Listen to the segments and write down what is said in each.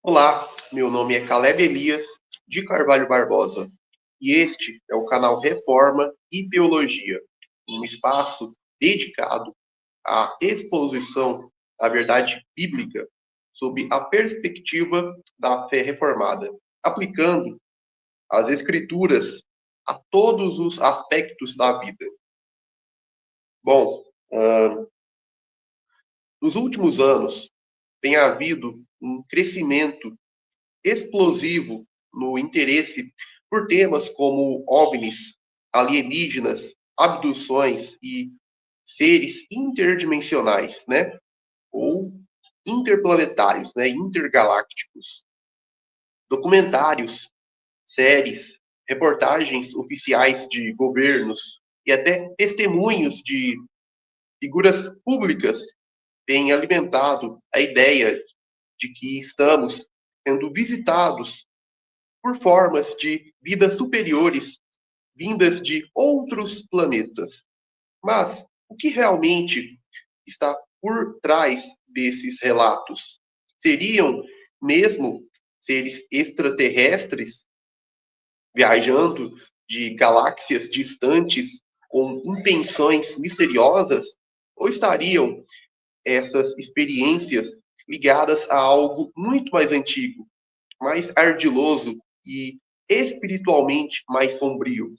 Olá, meu nome é Caleb Elias de Carvalho Barbosa e este é o canal Reforma e Teologia, um espaço dedicado à exposição da verdade bíblica sob a perspectiva da fé reformada, aplicando as escrituras a todos os aspectos da vida. Bom, nos últimos anos tem havido um crescimento explosivo no interesse por temas como OVNIs, alienígenas, abduções e seres interdimensionais, né? Ou interplanetários, né? Intergalácticos. Documentários, séries, reportagens oficiais de governos e até testemunhos de figuras públicas têm alimentado a ideia de que estamos sendo visitados por formas de vida superiores vindas de outros planetas. Mas o que realmente está por trás desses relatos? Seriam mesmo seres extraterrestres viajando de galáxias distantes com intenções misteriosas? Ou estariam essas experiências ligadas a algo muito mais antigo, mais ardiloso e espiritualmente mais sombrio?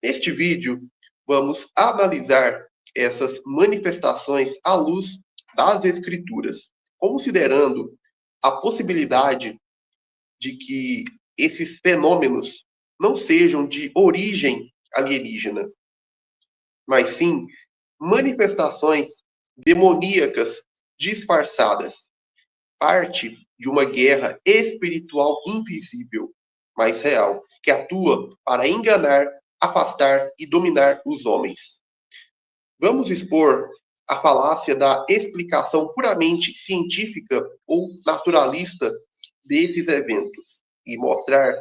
Neste vídeo, vamos analisar essas manifestações à luz das Escrituras, considerando a possibilidade de que esses fenômenos não sejam de origem alienígena, mas sim manifestações demoníacas disfarçadas, parte de uma guerra espiritual invisível, mas real, que atua para enganar, afastar e dominar os homens. Vamos expor a falácia da explicação puramente científica ou naturalista desses eventos e mostrar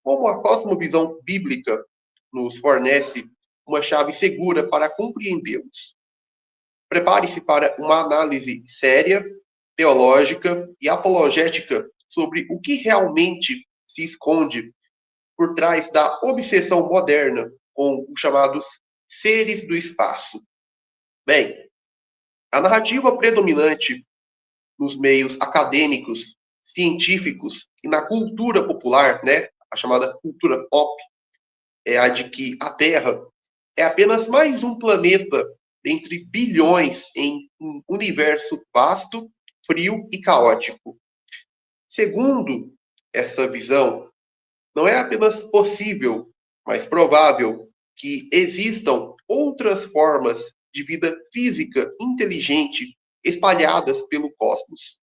como a cosmovisão bíblica nos fornece uma chave segura para compreendê-los. Prepare-se para uma análise séria, teológica e apologética sobre o que realmente se esconde por trás da obsessão moderna com os chamados seres do espaço. Bem, a narrativa predominante nos meios acadêmicos, científicos e na cultura popular, né, a chamada cultura pop, é a de que a Terra é apenas mais um planeta dentre bilhões em um universo vasto, frio e caótico. Segundo essa visão, não é apenas possível, mas provável que existam outras formas de vida física inteligente espalhadas pelo cosmos.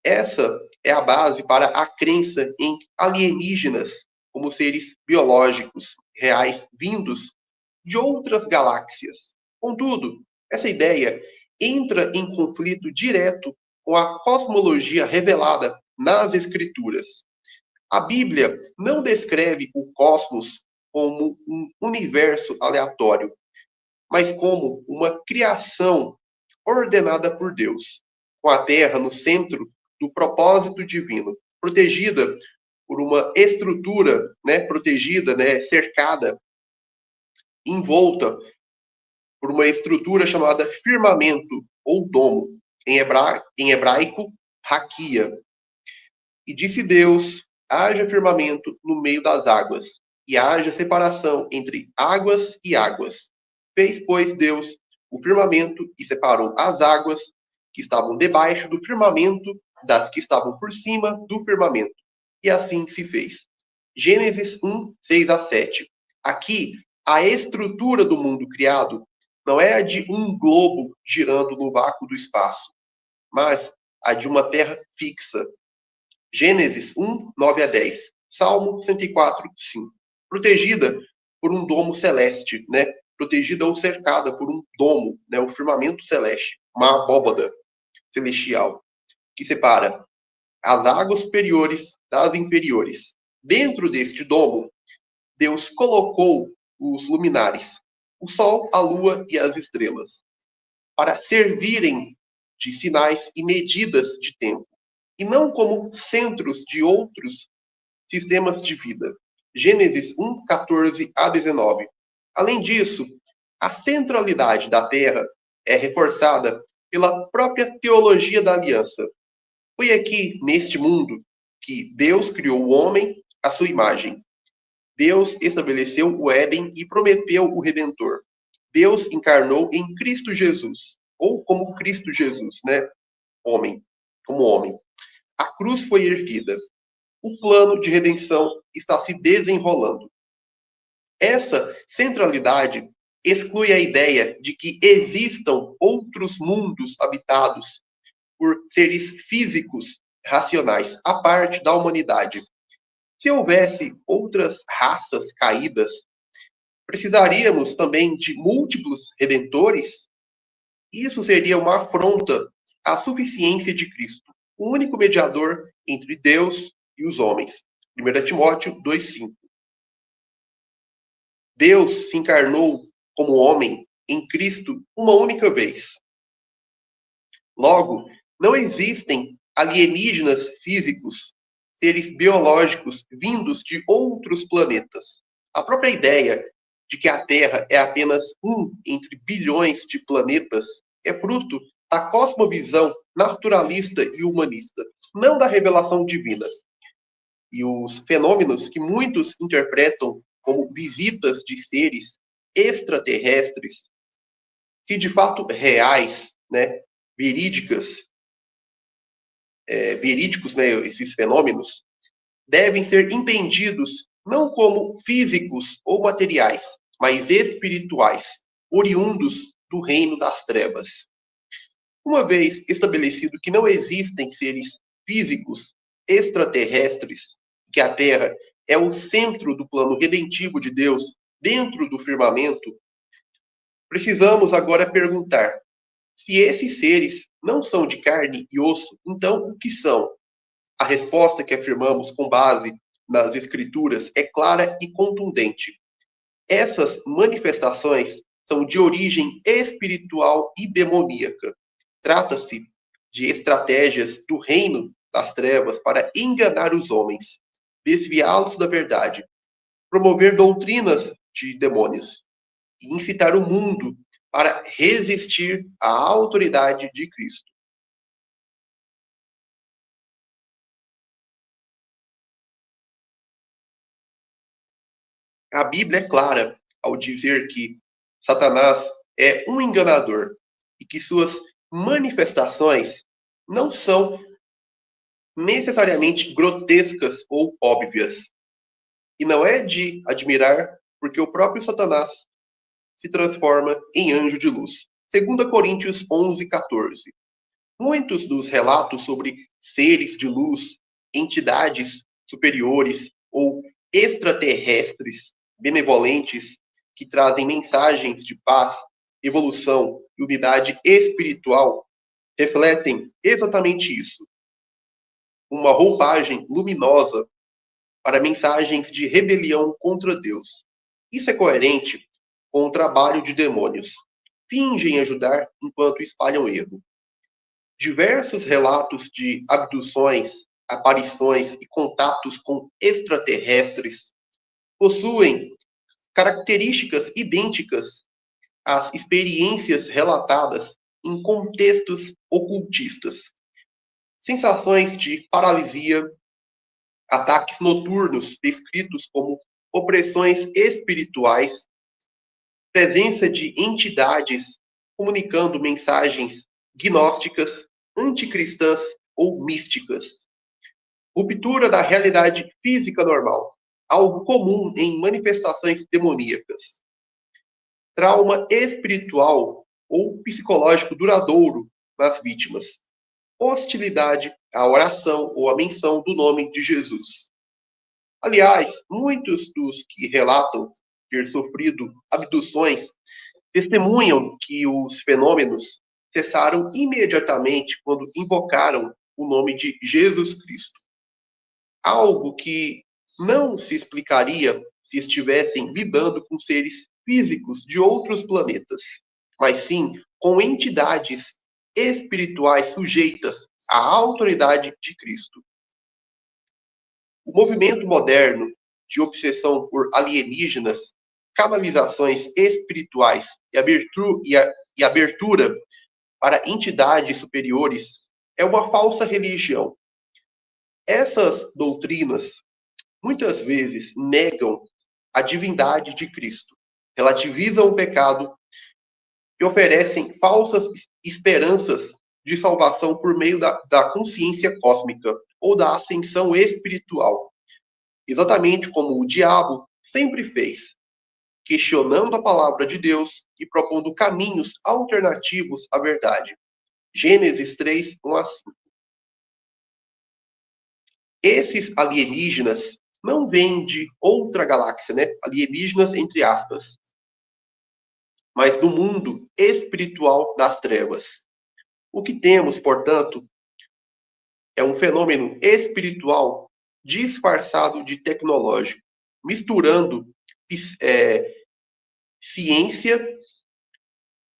Essa é a base para a crença em alienígenas como seres biológicos reais vindos de outras galáxias. Contudo, essa ideia entra em conflito direto com a cosmologia revelada nas Escrituras. A Bíblia não descreve o cosmos como um universo aleatório, mas como uma criação ordenada por Deus, com a Terra no centro do propósito divino, protegida por uma estrutura, né, protegida, né, cercada, envolta por uma estrutura chamada firmamento ou domo, em hebraico, raquia. E disse Deus: haja firmamento no meio das águas, e haja separação entre águas e águas. Fez, pois, Deus o firmamento e separou as águas que estavam debaixo do firmamento das que estavam por cima do firmamento. E assim se fez. Gênesis 1, 6 a 7. Aqui, a estrutura do mundo criado não é a de um globo girando no vácuo do espaço, mas a de uma terra fixa. Gênesis 1, 9 a 10. Salmo 104, 5. Protegida por um domo celeste, né? Protegida ou cercada por um domo, né? Um firmamento celeste, uma abóbada celestial, que separa as águas superiores das inferiores. Dentro deste domo, Deus colocou os luminares, o sol, a lua e as estrelas, para servirem de sinais e medidas de tempo. e não como centros de outros sistemas de vida. Gênesis 1, 14 a 19. Além disso, a centralidade da Terra é reforçada pela própria teologia da aliança. Foi aqui, neste mundo, que Deus criou o homem à sua imagem. Deus estabeleceu o Éden e prometeu o Redentor. Deus encarnou em Cristo Jesus, ou como Cristo Jesus, né? Homem, como homem. A cruz foi erguida. O plano de redenção está se desenrolando. Essa centralidade exclui a ideia de que existam outros mundos habitados por seres físicos racionais, à parte da humanidade. Se houvesse outras raças caídas, precisaríamos também de múltiplos redentores? Isso seria uma afronta à suficiência de Cristo, o único mediador entre Deus e os homens. 1 Timóteo 2,5. Deus se encarnou como homem em Cristo uma única vez. Logo, não existem alienígenas físicos, seres biológicos vindos de outros planetas. A própria ideia de que a Terra é apenas um entre bilhões de planetas é fruto da cosmovisão naturalista e humanista, não da revelação divina. E os fenômenos que muitos interpretam como visitas de seres extraterrestres, se de fato reais, né, verídicas, verídicos, né, esses fenômenos, devem ser entendidos não como físicos ou materiais, mas espirituais, oriundos do reino das trevas. Uma vez estabelecido que não existem seres físicos extraterrestres, que a Terra é o centro do plano redentivo de Deus dentro do firmamento, precisamos agora perguntar: se esses seres não são de carne e osso, então o que são? A resposta que afirmamos com base nas Escrituras é clara e contundente. Essas manifestações são de origem espiritual e demoníaca. Trata-se de estratégias do reino das trevas para enganar os homens, desviá-los da verdade, promover doutrinas de demônios e incitar o mundo para resistir à autoridade de Cristo. A Bíblia é clara ao dizer que Satanás é um enganador e que suas manifestações não são necessariamente grotescas ou óbvias. E não é de admirar, porque o próprio Satanás se transforma em anjo de luz. 2 Coríntios 11, 14. Muitos dos relatos sobre seres de luz, entidades superiores ou extraterrestres benevolentes que trazem mensagens de paz, evolução e unidade espiritual refletem exatamente isso. Uma roupagem luminosa para mensagens de rebelião contra Deus. Isso é coerente com o trabalho de demônios. Fingem ajudar enquanto espalham erro. Diversos relatos de abduções, aparições e contatos com extraterrestres possuem características idênticas às experiências relatadas em contextos ocultistas. Sensações de paralisia, ataques noturnos descritos como opressões espirituais, presença de entidades comunicando mensagens gnósticas, anticristãs ou místicas. Ruptura da realidade física normal, algo comum em manifestações demoníacas. Trauma espiritual ou psicológico duradouro nas vítimas. Hostilidade à oração ou à menção do nome de Jesus. Aliás, muitos dos que relatam ter sofrido abduções testemunham que os fenômenos cessaram imediatamente quando invocaram o nome de Jesus Cristo. Algo que não se explicaria se estivessem lidando com seres físicos de outros planetas, mas sim com entidades espirituais sujeitas a autoridade de Cristo. O movimento moderno de obsessão por alienígenas, canalizações espirituais e abertura para entidades superiores é uma falsa religião. Essas doutrinas muitas vezes negam a divindade de Cristo, relativizam o pecado e oferecem falsas esperanças de salvação por meio da consciência cósmica ou da ascensão espiritual, exatamente como o diabo sempre fez, questionando a palavra de Deus e propondo caminhos alternativos à verdade. Gênesis 3, 1 a 5. Esses alienígenas não vêm de outra galáxia, né? Alienígenas entre aspas, mas do mundo espiritual das trevas. O que temos, portanto, é um fenômeno espiritual disfarçado de tecnológico, misturando ciência,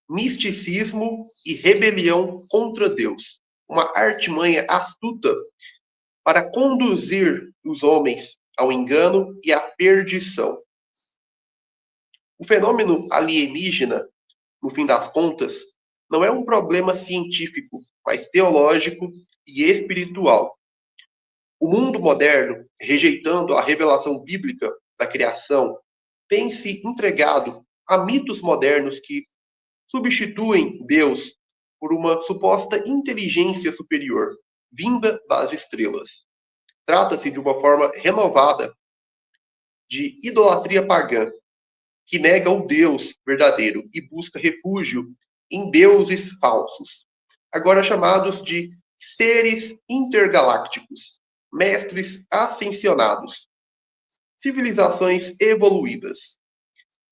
misticismo e rebelião contra Deus. Uma artimanha astuta para conduzir os homens ao engano e à perdição. O fenômeno alienígena, no fim das contas, não é um problema científico, mas teológico e espiritual. O mundo moderno, rejeitando a revelação bíblica da criação, tem se entregado a mitos modernos que substituem Deus por uma suposta inteligência superior, vinda das estrelas. Trata-se de uma forma renovada de idolatria pagã, que nega o Deus verdadeiro e busca refúgio em deuses falsos, agora chamados de seres intergalácticos, mestres ascensionados, civilizações evoluídas.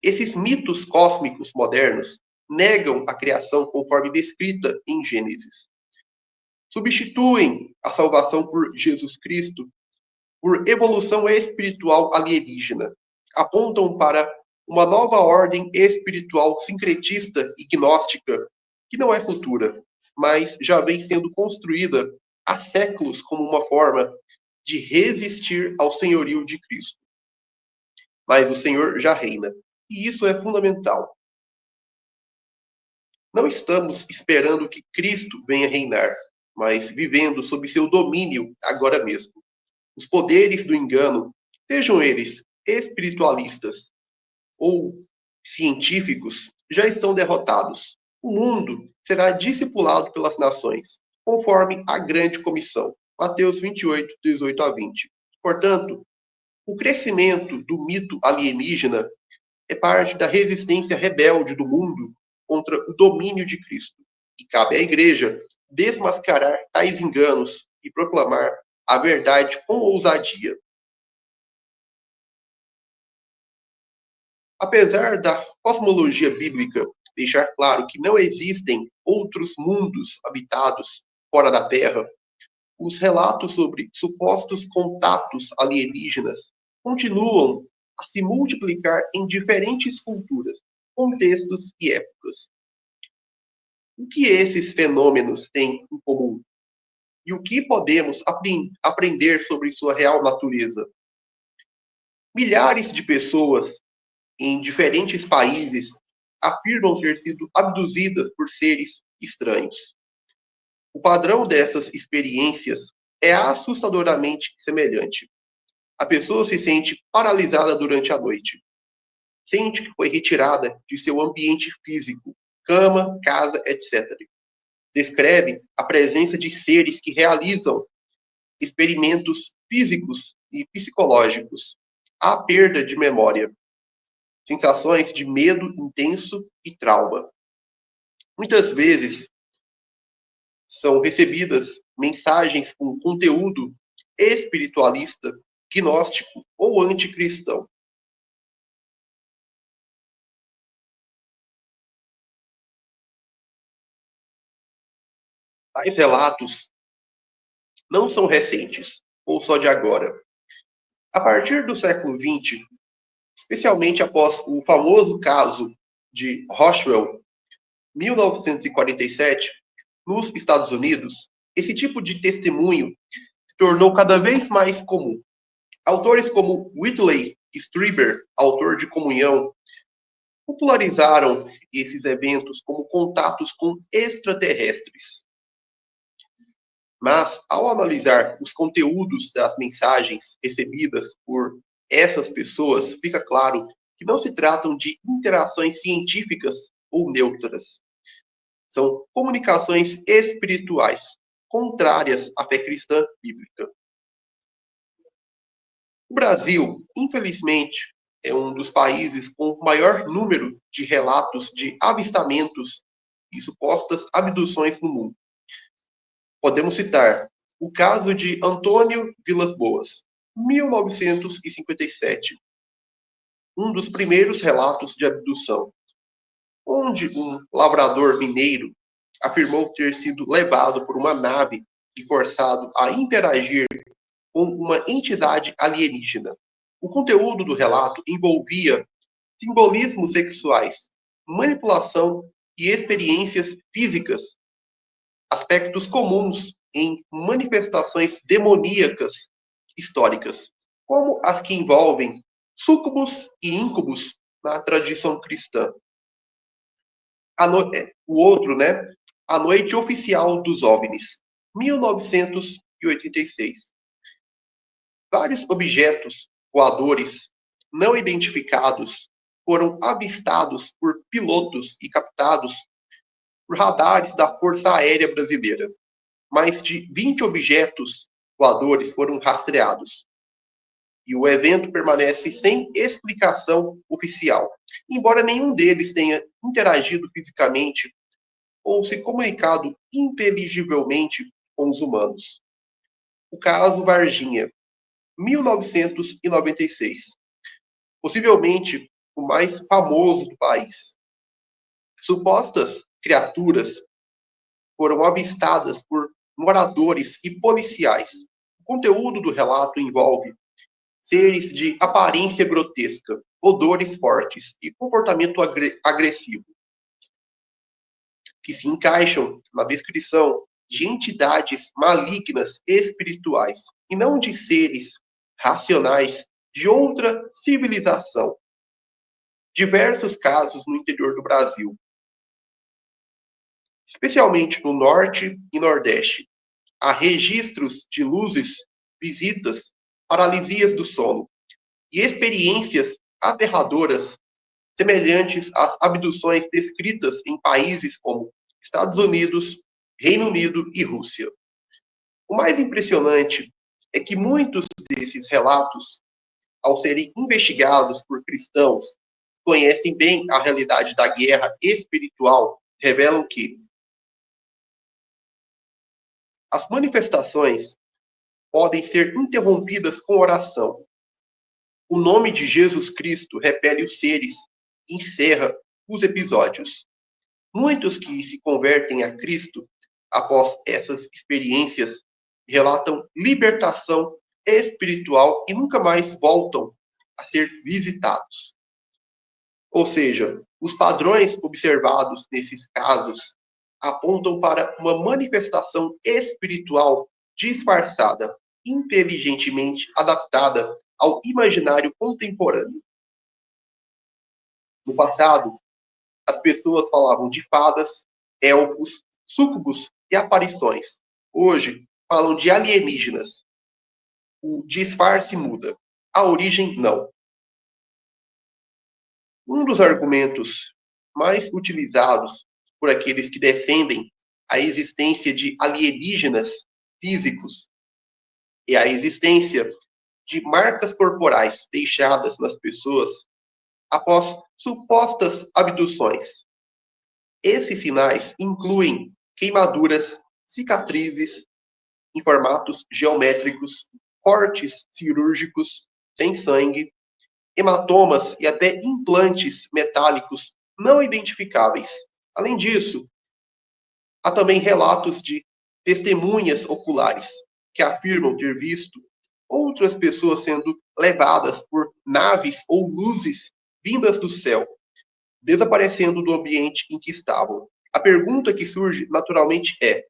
Esses mitos cósmicos modernos negam a criação conforme descrita em Gênesis. Substituem a salvação por Jesus Cristo por evolução espiritual alienígena. Apontam para uma nova ordem espiritual sincretista e gnóstica, que não é futura, mas já vem sendo construída há séculos como uma forma de resistir ao senhorio de Cristo. Mas o Senhor já reina, e isso é fundamental. Não estamos esperando que Cristo venha reinar, mas vivendo sob seu domínio agora mesmo. Os poderes do engano, sejam eles espiritualistas ou científicos, já estão derrotados. O mundo será discipulado pelas nações, conforme a grande comissão. Mateus 28, 18 a 20. Portanto, o crescimento do mito alienígena é parte da resistência rebelde do mundo contra o domínio de Cristo. E cabe à igreja desmascarar tais enganos e proclamar a verdade com ousadia. Apesar da cosmologia bíblica deixar claro que não existem outros mundos habitados fora da Terra, os relatos sobre supostos contatos alienígenas continuam a se multiplicar em diferentes culturas, contextos e épocas. O que esses fenômenos têm em comum? E o que podemos aprender sobre sua real natureza? Milhares de pessoas em diferentes países afirmam ter sido abduzidas por seres estranhos. O padrão dessas experiências é assustadoramente semelhante. A pessoa se sente paralisada durante a noite. Sente que foi retirada de seu ambiente físico, cama, casa, etc. Descreve a presença de seres que realizam experimentos físicos e psicológicos. Há perda de memória, sensações de medo intenso e trauma. Muitas vezes são recebidas mensagens com conteúdo espiritualista, gnóstico ou anticristão. Tais relatos não são recentes ou só de agora. A partir do século XX, especialmente após o famoso caso de Roswell, 1947, nos Estados Unidos, esse tipo de testemunho se tornou cada vez mais comum. Autores como Whitley Strieber, autor de Comunhão, popularizaram esses eventos como contatos com extraterrestres. Mas, ao analisar os conteúdos das mensagens recebidas por essas pessoas, fica claro que não se tratam de interações científicas ou neutras. São comunicações espirituais, contrárias à fé cristã bíblica. O Brasil, infelizmente, é um dos países com o maior número de relatos de avistamentos e supostas abduções no mundo. Podemos citar o caso de Antônio Vilas Boas, 1957, um dos primeiros relatos de abdução, onde um lavrador mineiro afirmou ter sido levado por uma nave e forçado a interagir com uma entidade alienígena. O conteúdo do relato envolvia simbolismos sexuais, manipulação e experiências físicas, aspectos comuns em manifestações demoníacas históricas, como as que envolvem súcubos e íncubos na tradição cristã. O outro, né? A Noite Oficial dos OVNIs, 1986. Vários objetos voadores não identificados foram avistados por pilotos e captados por radares da Força Aérea Brasileira. Mais de 20 objetos voadores foram rastreados. E o evento permanece sem explicação oficial, embora nenhum deles tenha interagido fisicamente ou se comunicado inteligivelmente com os humanos. O caso Varginha, 1996. Possivelmente o mais famoso do país. Supostas criaturas foram avistadas por moradores e policiais. O conteúdo do relato envolve seres de aparência grotesca, odores fortes e comportamento agressivo, que se encaixam na descrição de entidades malignas espirituais e não de seres racionais de outra civilização. Diversos casos no interior do Brasil, especialmente no norte e nordeste, há registros de luzes, visitas, paralisias do sono e experiências aterradoras semelhantes às abduções descritas em países como Estados Unidos, Reino Unido e Rússia. O mais impressionante é que muitos desses relatos, ao serem investigados por cristãos, conhecem bem a realidade da guerra espiritual, revelam que as manifestações podem ser interrompidas com oração. O nome de Jesus Cristo repele os seres e encerra os episódios. Muitos que se convertem a Cristo após essas experiências relatam libertação espiritual e nunca mais voltam a ser visitados. Ou seja, os padrões observados nesses casos apontam para uma manifestação espiritual disfarçada, inteligentemente adaptada ao imaginário contemporâneo. No passado, as pessoas falavam de fadas, elfos, súcubos e aparições. Hoje, falam de alienígenas. O disfarce muda, a origem não. Um dos argumentos mais utilizados por aqueles que defendem a existência de alienígenas físicos e a existência de marcas corporais deixadas nas pessoas após supostas abduções. Esses sinais incluem queimaduras, cicatrizes em formatos geométricos, cortes cirúrgicos sem sangue, hematomas e até implantes metálicos não identificáveis. Além disso, há também relatos de testemunhas oculares que afirmam ter visto outras pessoas sendo levadas por naves ou luzes vindas do céu, desaparecendo do ambiente em que estavam. A pergunta que surge naturalmente é: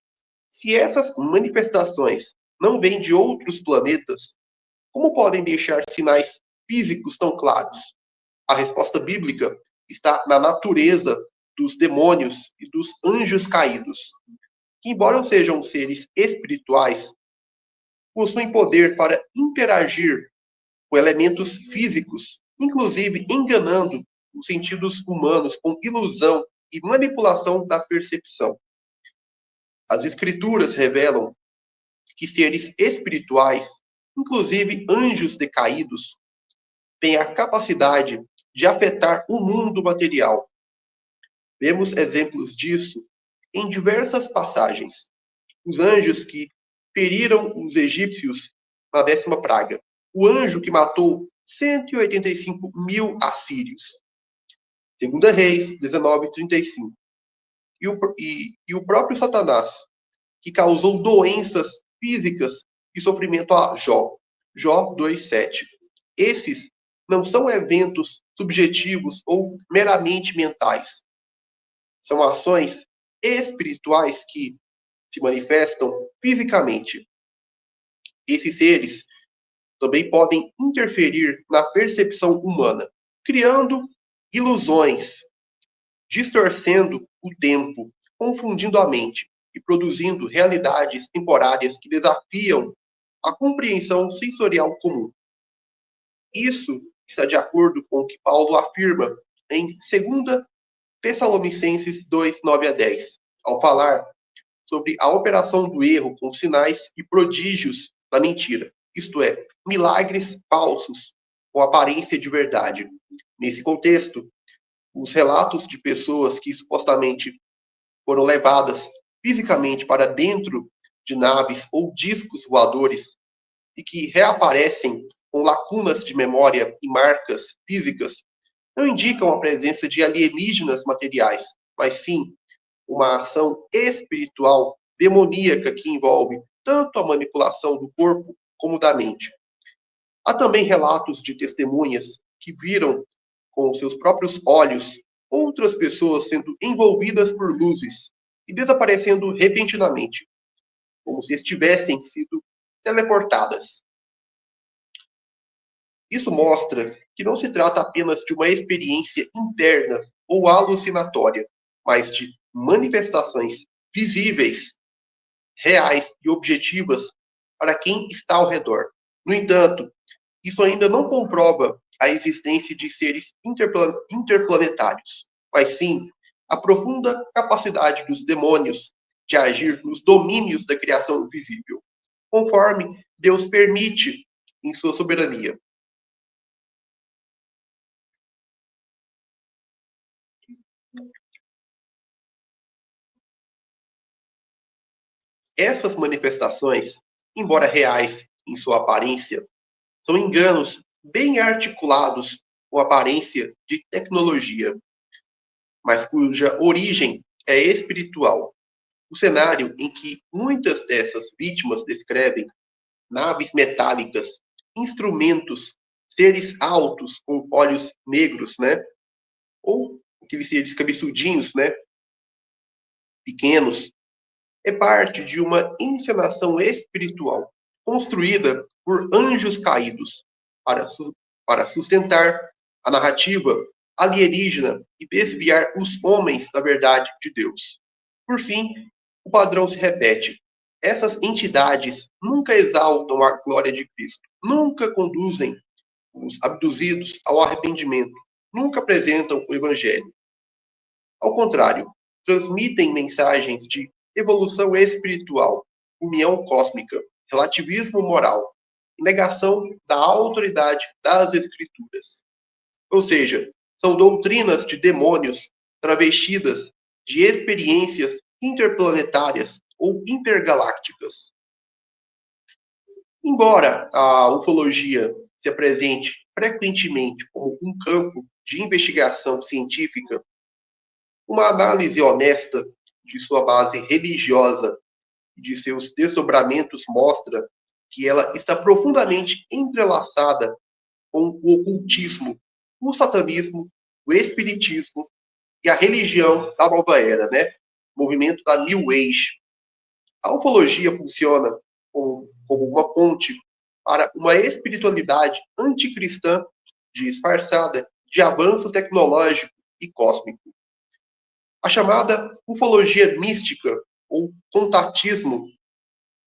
Se essas manifestações não vêm de outros planetas, como podem deixar sinais físicos tão claros? A resposta bíblica está na natureza dos demônios e dos anjos caídos, que, embora sejam seres espirituais, possuem poder para interagir com elementos físicos, inclusive enganando os sentidos humanos com ilusão e manipulação da percepção. As escrituras revelam que seres espirituais, inclusive anjos decaídos, têm a capacidade de afetar o mundo material. Vemos exemplos disso em diversas passagens. Os anjos que feriram os egípcios na 10ª praga. O anjo que matou 185 mil assírios. 2 Reis 19:35. E o próprio Satanás, que causou doenças físicas e sofrimento a Jó. Jó 2:7. Esses não são eventos subjetivos ou meramente mentais. São ações espirituais que se manifestam fisicamente. Esses seres também podem interferir na percepção humana, criando ilusões, distorcendo o tempo, confundindo a mente e produzindo realidades temporárias que desafiam a compreensão sensorial comum. Isso está de acordo com o que Paulo afirma em 2 Tessalonicenses 2, 9-10, ao falar sobre a operação do erro com sinais e prodígios da mentira, isto é, milagres falsos com aparência de verdade. Nesse contexto, os relatos de pessoas que supostamente foram levadas fisicamente para dentro de naves ou discos voadores e que reaparecem com lacunas de memória e marcas físicas não indicam a presença de alienígenas materiais, mas sim uma ação espiritual demoníaca que envolve tanto a manipulação do corpo como da mente. Há também relatos de testemunhas que viram com seus próprios olhos outras pessoas sendo envolvidas por luzes e desaparecendo repentinamente, como se estivessem sido teleportadas. Isso mostra que não se trata apenas de uma experiência interna ou alucinatória, mas de manifestações visíveis, reais e objetivas para quem está ao redor. No entanto, isso ainda não comprova a existência de seres interplanetários, mas sim a profunda capacidade dos demônios de agir nos domínios da criação visível, conforme Deus permite em sua soberania. Essas manifestações, embora reais em sua aparência, são enganos bem articulados com aparência de tecnologia, mas cuja origem é espiritual. O cenário em que muitas dessas vítimas descrevem naves metálicas, instrumentos, seres altos com olhos negros, né? Ou aqueles seres cabeçudinhos, né? Pequenos, é parte de uma encenação espiritual construída por anjos caídos para, para sustentar a narrativa alienígena e desviar os homens da verdade de Deus. Por fim, o padrão se repete. Essas entidades nunca exaltam a glória de Cristo, nunca conduzem os abduzidos ao arrependimento, nunca apresentam o Evangelho. Ao contrário, transmitem mensagens de evolução espiritual, união cósmica, relativismo moral e negação da autoridade das Escrituras. Ou seja, são doutrinas de demônios travestidas de experiências interplanetárias ou intergalácticas. Embora a ufologia se apresente frequentemente como um campo de investigação científica, uma análise honesta de sua base religiosa e de seus desdobramentos mostra que ela está profundamente entrelaçada com o ocultismo, o satanismo, o espiritismo e a religião da nova era, né? O movimento da New Age. A ufologia funciona como uma ponte para uma espiritualidade anticristã disfarçada de avanço tecnológico e cósmico. A chamada ufologia mística ou contatismo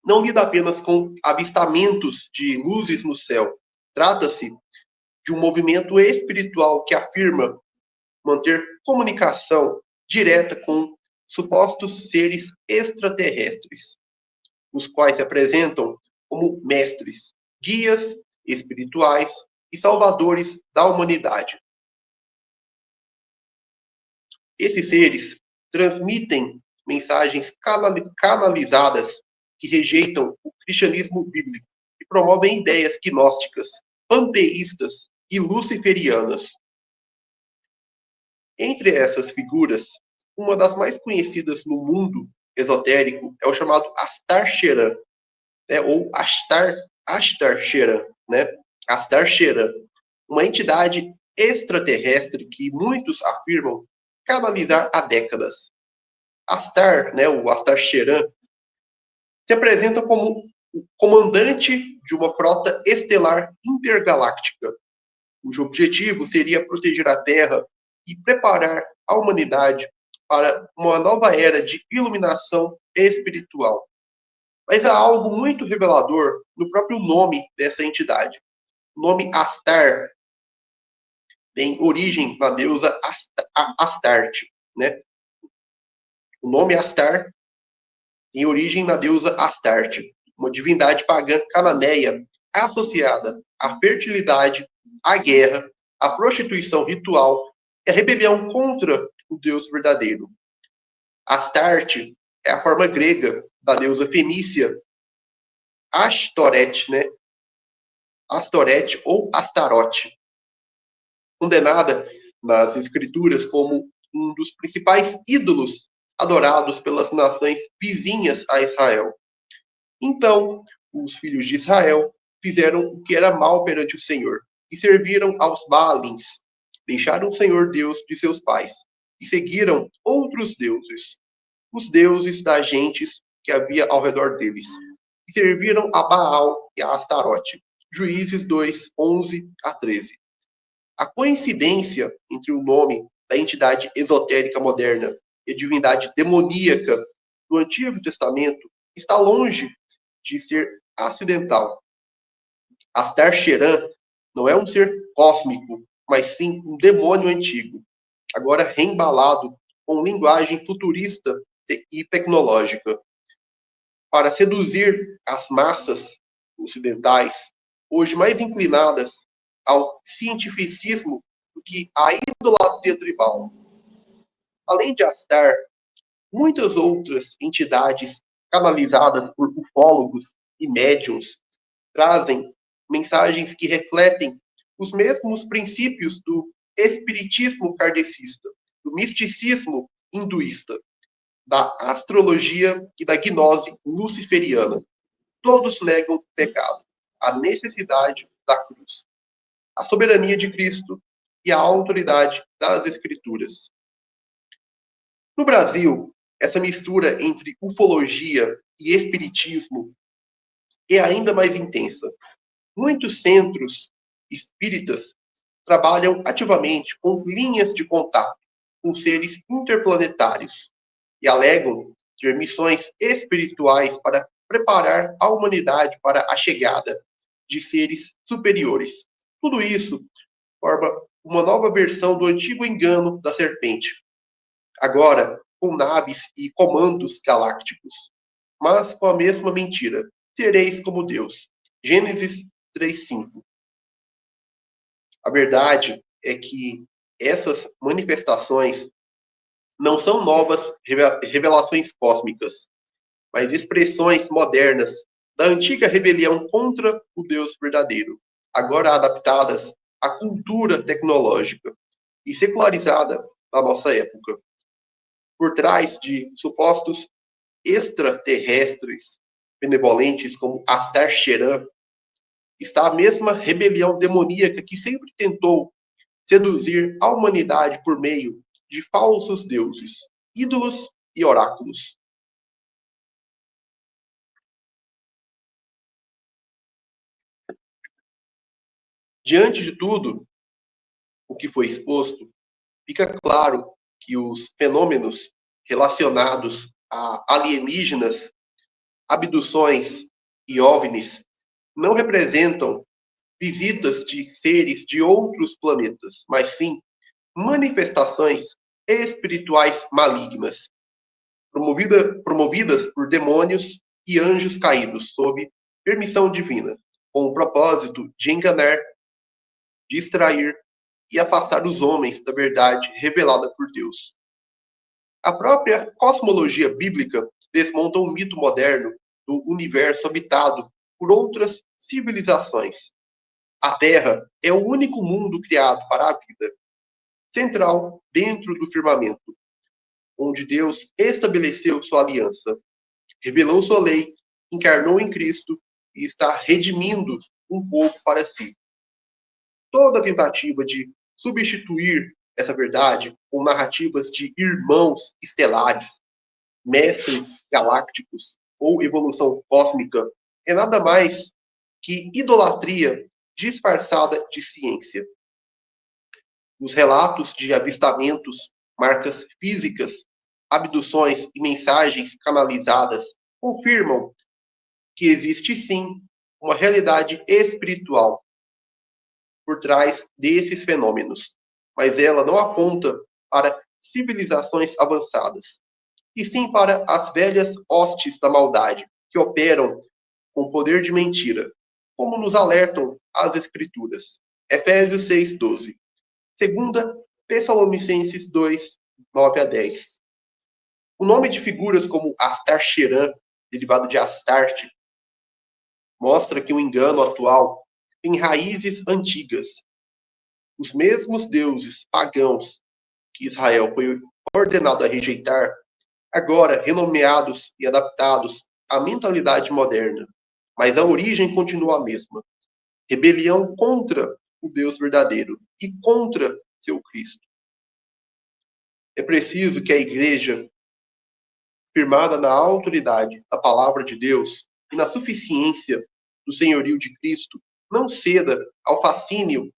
não lida apenas com avistamentos de luzes no céu. Trata-se de um movimento espiritual que afirma manter comunicação direta com supostos seres extraterrestres, os quais se apresentam como mestres, guias espirituais e salvadores da humanidade. Esses seres transmitem mensagens canalizadas que rejeitam o cristianismo bíblico e promovem ideias gnósticas, panteístas e luciferianas. Entre essas figuras, uma das mais conhecidas no mundo esotérico é o chamado Astar Sheran, né, ou Ashtar Sheran, né? Astar Sheran, uma entidade extraterrestre que muitos afirmam canalizar há décadas. Astar, né, o Astar Sheran, se apresenta como o comandante de uma frota estelar intergaláctica, cujo objetivo seria proteger a Terra e preparar a humanidade para uma nova era de iluminação espiritual. Mas há algo muito revelador no próprio nome dessa entidade. O nome Astar tem origem na deusa Astarte, né? O nome Astar tem origem na deusa Astarte, uma divindade pagã cananeia associada à fertilidade, à guerra, à prostituição ritual e à rebelião contra o Deus verdadeiro. Astarte é a forma grega da deusa fenícia Ashtoreth, né? Astorete ou Astarote, condenada nas escrituras como um dos principais ídolos adorados pelas nações vizinhas a Israel. Então, os filhos de Israel fizeram o que era mal perante o Senhor e serviram aos Baalins, deixaram o Senhor Deus de seus pais e seguiram outros deuses, os deuses das gentes que havia ao redor deles, e serviram a Baal e a Astarote. Juízes 2, 11 a 13. A coincidência entre o nome da entidade esotérica moderna e a divindade demoníaca do Antigo Testamento está longe de ser acidental. Astar Sheran não é um ser cósmico, mas sim um demônio antigo, agora reembalado com linguagem futurista e tecnológica, para seduzir as massas ocidentais, hoje mais inclinadas ao cientificismo do que à idolatria tribal. Além de Astar, muitas outras entidades canalizadas por ufólogos e médiums trazem mensagens que refletem os mesmos princípios do espiritismo kardecista, do misticismo hinduísta, da astrologia e da gnose luciferiana. Todos negam o pecado, a necessidade da cruz, a soberania de Cristo e a autoridade das Escrituras. No Brasil, essa mistura entre ufologia e espiritismo é ainda mais intensa. Muitos centros espíritas trabalham ativamente com linhas de contato com seres interplanetários e alegam ter missões espirituais para preparar a humanidade para a chegada de seres superiores. Tudo isso forma uma nova versão do antigo engano da serpente, agora com naves e comandos galácticos, mas com a mesma mentira: sereis como Deus. Gênesis 3:5. A verdade é que essas manifestações não são novas revelações cósmicas, mas expressões modernas da antiga rebelião contra o Deus verdadeiro, agora adaptadas à cultura tecnológica e secularizada da nossa época. Por trás de supostos extraterrestres benevolentes como Astar Sheran está a mesma rebelião demoníaca que sempre tentou seduzir a humanidade por meio de falsos deuses, ídolos e oráculos. Diante de tudo o que foi exposto, fica claro que os fenômenos relacionados a alienígenas, abduções e OVNIs não representam visitas de seres de outros planetas, mas sim manifestações espirituais malignas, promovidas por demônios e anjos caídos, sob permissão divina, com o propósito de enganar, distrair e afastar os homens da verdade revelada por Deus. A própria cosmologia bíblica desmonta o mito moderno do universo habitado por outras civilizações. A Terra é o único mundo criado para a vida, central dentro do firmamento, onde Deus estabeleceu sua aliança, revelou sua lei, encarnou em Cristo e está redimindo um povo para si. Toda tentativa de substituir essa verdade com narrativas de irmãos estelares, mestres galácticos ou evolução cósmica é nada mais que idolatria disfarçada de ciência. Os relatos de avistamentos, marcas físicas, abduções e mensagens canalizadas confirmam que existe sim uma realidade espiritual por trás desses fenômenos, mas ela não aponta para civilizações avançadas, e sim para as velhas hostes da maldade, que operam com poder de mentira, como nos alertam as Escrituras. Efésios 6:12. Segunda Tessalonicenses 2, 9 a 10. O nome de figuras como Astar-Cheran, derivado de Astarte, mostra que o engano atual tem raízes antigas. Os mesmos deuses pagãos que Israel foi ordenado a rejeitar, agora renomeados e adaptados à mentalidade moderna, mas a origem continua a mesma. Rebelião contra o Deus verdadeiro e contra seu Cristo. É preciso que a igreja, firmada na autoridade da palavra de Deus e na suficiência do senhorio de Cristo, não ceda ao fascínio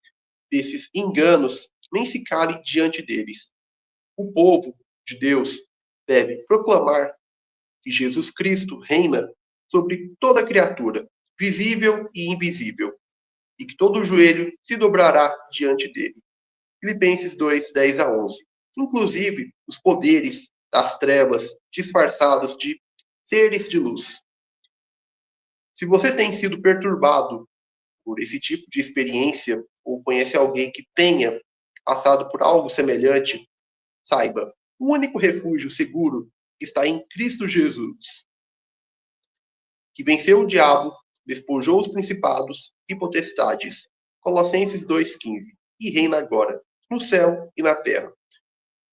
desses enganos, nem se cale diante deles. O povo de Deus deve proclamar que Jesus Cristo reina sobre toda criatura, visível e invisível, e que todo joelho se dobrará diante dele. Filipenses 2, 10 a 11. Inclusive, os poderes das trevas disfarçados de seres de luz. Se você tem sido perturbado por esse tipo de experiência, ou conhece alguém que tenha passado por algo semelhante, saiba, o único refúgio seguro está em Cristo Jesus, que venceu o diabo, despojou os principados e potestades. Colossenses 2,15. E reina agora, no céu e na terra.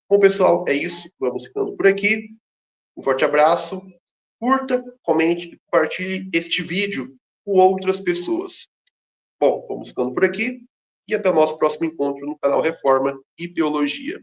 Bom, pessoal, é isso. Vamos ficando por aqui. Um forte abraço. Curta, comente e compartilhe este vídeo com outras pessoas. Bom, vamos ficando por aqui. E até o nosso próximo encontro no canal Reforma e Teologia.